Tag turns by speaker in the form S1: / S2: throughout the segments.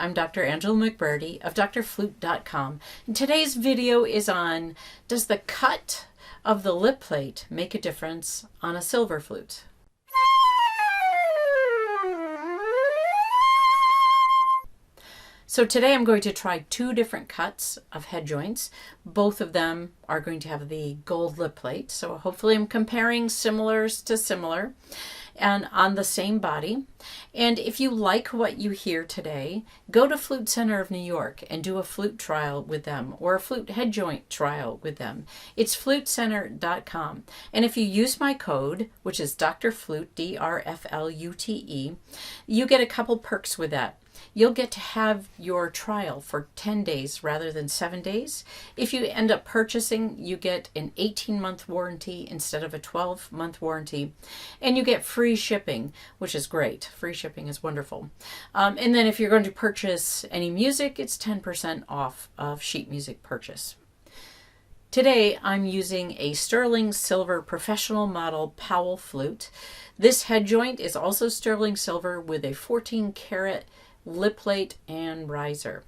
S1: I'm Dr. Angela McBurdy of DoctorFlute.com, and today's video is on, does the cut of the lip plate make a difference on a silver flute? So today I'm going to try two different cuts of head joints. Both of them are going to have the gold lip plate, so hopefully I'm comparing similars to similar and on the same body. And if you like what you hear today, go to Flute Center of New York and do a flute trial with them or a flute head joint trial with them. It's flutecenter.com. And if you use my code, which is DoctorFlute, DRFLUTE, you get a couple perks with that. You'll get to have your trial for 10 days rather than 7 days. If you end up purchasing, you get an 18-month warranty instead of a 12-month warranty. And you get free shipping, which is great. Free shipping is wonderful. And then if you're going to purchase any music, it's 10% off of sheet music purchase. Today, I'm using a sterling silver professional model Powell flute. This head joint is also sterling silver with a 14 karat lip plate and riser.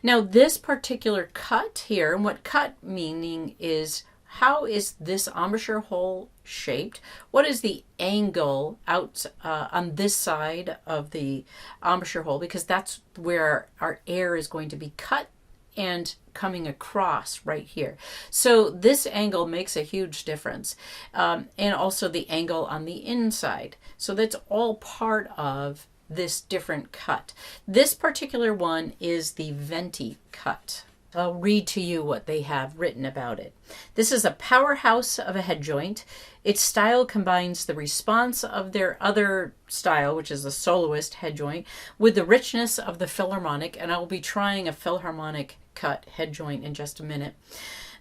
S1: Now this particular cut here, and what cut meaning is, how is this embouchure hole shaped? What is the angle out on this side of the embouchure hole? Because that's where our air is going to be cut and coming across right here. So this angle makes a huge difference. And also the angle on the inside. So that's all part of this different cut. This particular one is the Venti cut. I'll read to you what they have written about it. This is a powerhouse of a head joint. Its style combines the response of their other style, which is the soloist head joint, with the richness of the Philharmonic, and I will be trying a Philharmonic cut head joint in just a minute.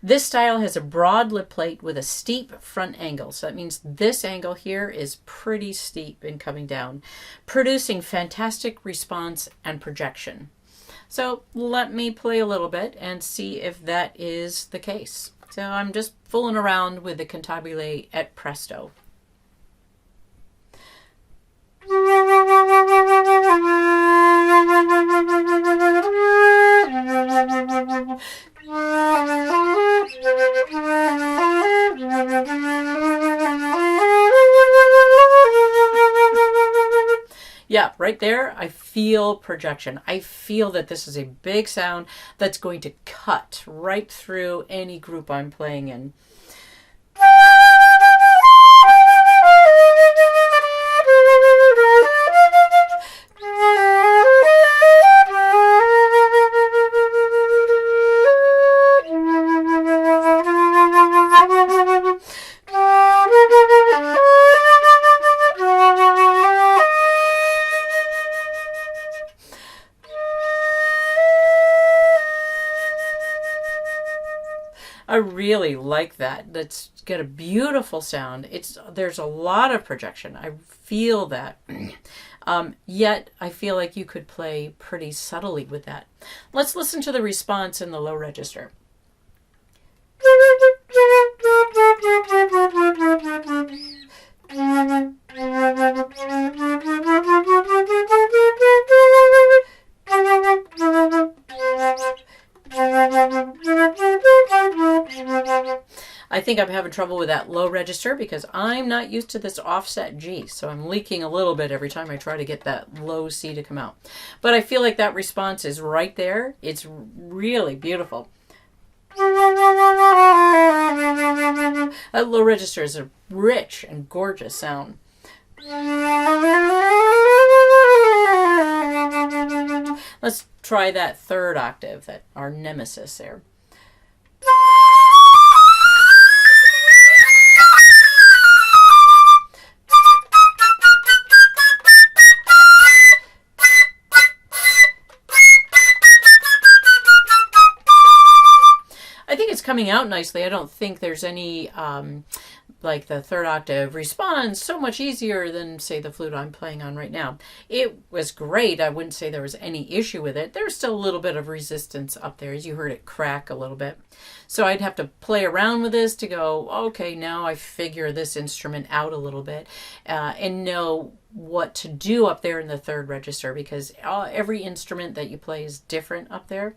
S1: This style has a broad lip plate with a steep front angle. So that means this angle here is pretty steep in coming down, producing fantastic response and projection. So let me play a little bit and see if that is the case. So I'm just fooling around with the cantabile et presto. Yeah, right there, I feel projection. I feel that this is a big sound that's going to cut right through any group I'm playing in. I really like that. That's got a beautiful sound. There's a lot of projection. I feel that. Yet I feel like you could play pretty subtly with that. Let's listen to the response in the low register. I think I'm having trouble with that low register because I'm not used to this offset G, so I'm leaking a little bit every time I try to get that low C to come out. But I feel like that response is right there. It's really beautiful. That low register is a rich and gorgeous sound. Let's try that third octave, our nemesis there. I think it's coming out nicely. I don't think there's any like the third octave responds so much easier than, say, the flute I'm playing on right now. It was great. I wouldn't say there was any issue with it. There's still a little bit of resistance up there, as you heard it crack a little bit. So I'd have to play around with this to go, okay, now I figure this instrument out a little bit and know what to do up there in the third register, because every instrument that you play is different up there.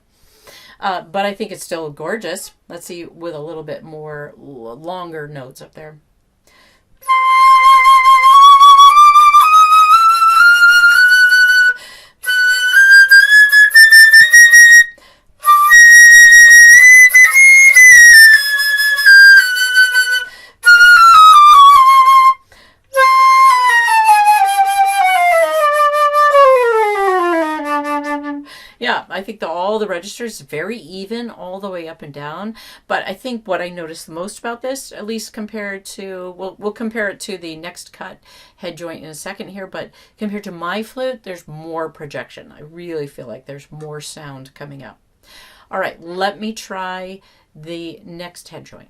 S1: But I think it's still gorgeous. Let's see with a little bit more longer notes up there. Yeah, I think all the registers very even all the way up and down. But I think what I noticed the most about this, at least compared to, we'll compare it to the next cut head joint in a second here, but compared to my flute, there's more projection. I really feel like there's more sound coming out. All right, let me try the next head joint.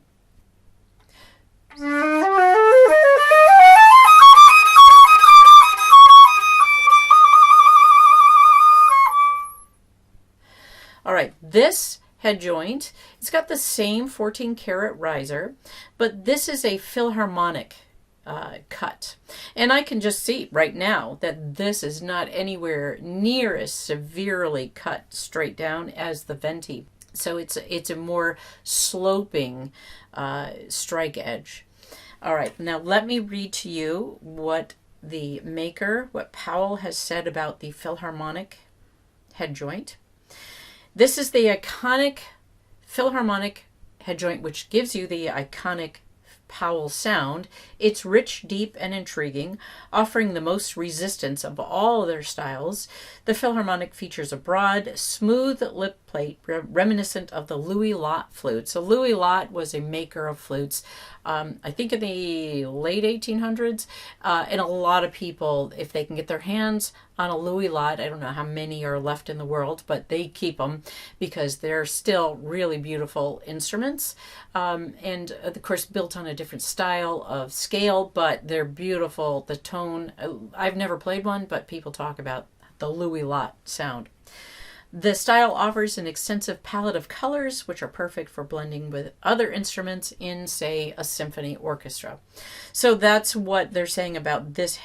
S1: All right, this head joint, it's got the same 14 karat riser, but this is a Philharmonic cut. And I can just see right now that this is not anywhere near as severely cut straight down as the Venti. So it's a more sloping strike edge. All right, now let me read to you what the maker, what Powell has said about the Philharmonic head joint. This is the iconic Philharmonic head joint, which gives you the iconic Powell sound. It's rich, deep, and intriguing, offering the most resistance of all their styles. The Philharmonic features a broad, smooth lip plate reminiscent of the Louis Lot flute. So Louis Lot was a maker of flutes, I think in the late 1800s, and a lot of people, if they can get their hands on a Louis Lot, I don't know how many are left in the world, but they keep them because they're still really beautiful instruments, and of course built on a different style of scale, but they're beautiful. The tone, I've never played one, but people talk about the Louis Lot sound. The style offers an extensive palette of colors, which are perfect for blending with other instruments in, say, a symphony orchestra. So that's what they're saying about this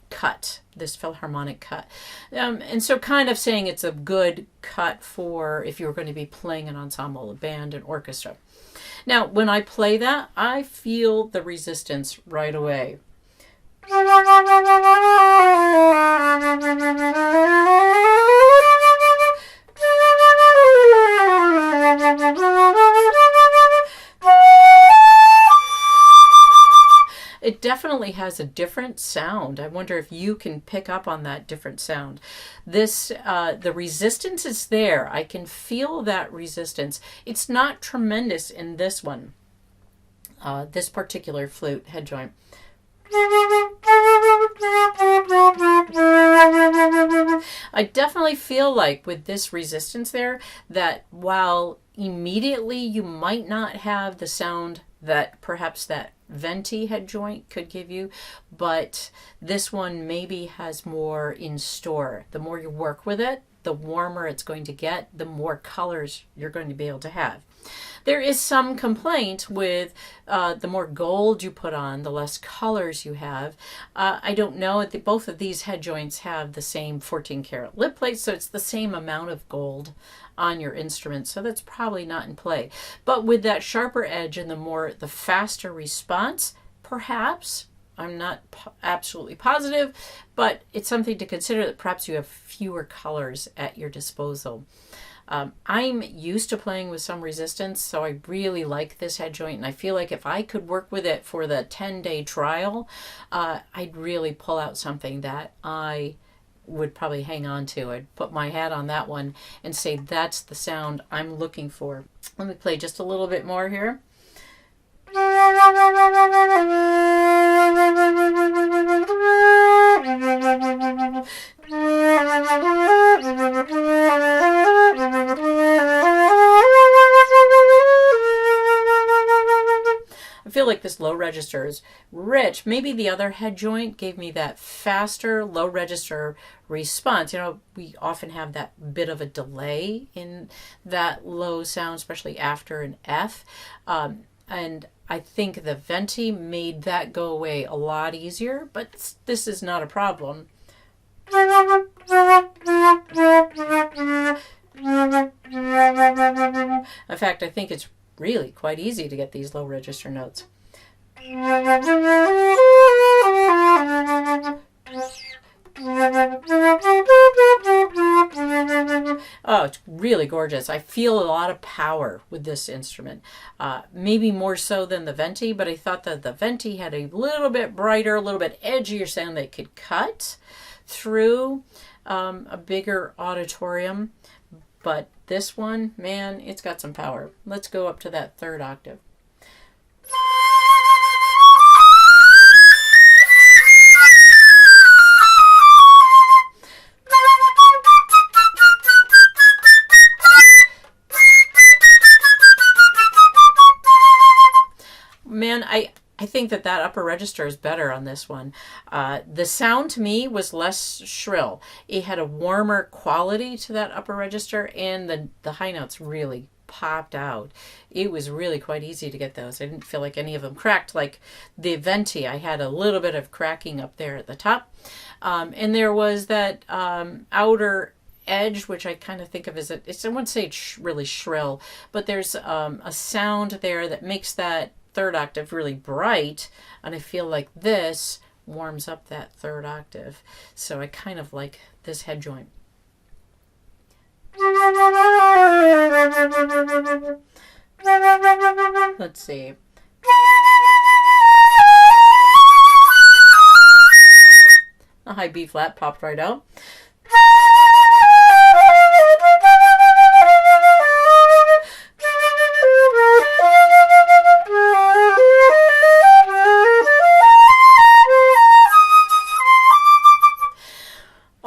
S1: cut, this Philharmonic cut. And so kind of saying it's a good cut for if you're going to be playing an ensemble, a band, an orchestra. Now, when I play that, I feel the resistance right away. It definitely has a different sound. I wonder if you can pick up on that different sound. This, the resistance is there. I can feel that resistance. It's not tremendous in this one, this particular flute head joint. I definitely feel like with this resistance there, that while immediately you might not have the sound that perhaps that Venti head joint could give you, but this one maybe has more in store. The more you work with it, the warmer it's going to get, the more colors you're going to be able to have. There is some complaint with the more gold you put on, the less colors you have. I don't know, both of these head joints have the same 14 karat lip plate, so it's the same amount of gold on your instrument, so that's probably not in play. But with that sharper edge and the faster response, perhaps, I'm not absolutely positive, but it's something to consider that perhaps you have fewer colors at your disposal. I'm used to playing with some resistance, so I really like this head joint, and I feel like if I could work with it for the 10-day trial, I'd really pull out something that I would probably hang on to. I'd put my hat on that one and say that's the sound I'm looking for. Let me play just a little bit more here. I feel feel like this low register is rich. Maybe the other head joint gave me that faster low register response. You know, we often have that bit of a delay in that low sound, especially after an F. And I think the Venti made that go away a lot easier, but this is not a problem. In fact, I think it's really quite easy to get these low register notes. Oh, it's really gorgeous. I feel a lot of power with this instrument. Maybe more so than the Venti, but I thought that the Venti had a little bit brighter, a little bit edgier sound that could cut through a bigger auditorium. But this one, man, it's got some power. Let's go up to that third octave. Man, I think that upper register is better on this one. The sound to me was less shrill. It had a warmer quality to that upper register, and the high notes really popped out. It was really quite easy to get those. I didn't feel like any of them cracked. Like the Venti, I had a little bit of cracking up there at the top. And there was that outer edge, which I kind of think of as I wouldn't say it's really shrill, but there's a sound there that makes that third octave really bright, and I feel like this warms up that third octave. So I kind of like this head joint. Let's see. A high B flat popped right out.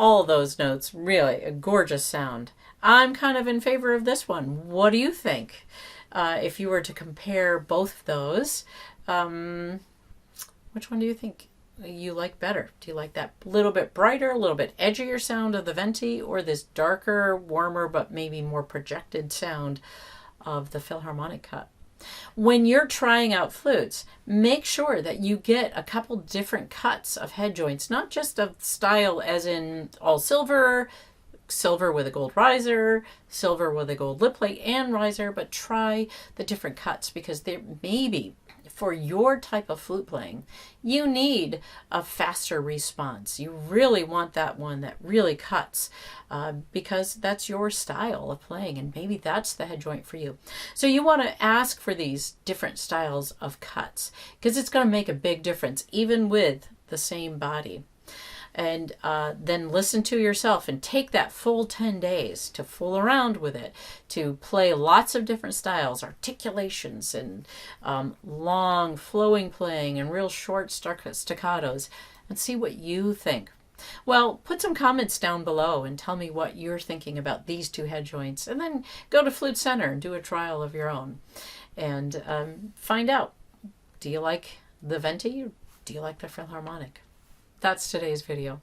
S1: All those notes, really a gorgeous sound. I'm kind of in favor of this one. What do you think? If you were to compare both of those, which one do you think you like better? Do you like that little bit brighter, a little bit edgier sound of the Venti, or this darker, warmer, but maybe more projected sound of the Philharmonic cut? When you're trying out flutes, make sure that you get a couple different cuts of head joints, not just of style as in all silver, silver with a gold riser, silver with a gold lip plate and riser, but try the different cuts, because there maybe for your type of flute playing, you need a faster response. You really want that one that really cuts, because that's your style of playing, and maybe that's the head joint for you. So you want to ask for these different styles of cuts, because it's going to make a big difference even with the same body. And then listen to yourself and take that full 10 days to fool around with it, to play lots of different styles, articulations, and long flowing playing and real short staccatos, and see what you think. Well, put some comments down below and tell me what you're thinking about these two head joints, and then go to Flute Center and do a trial of your own and find out, do you like the Venti or do you like the Philharmonic? That's today's video.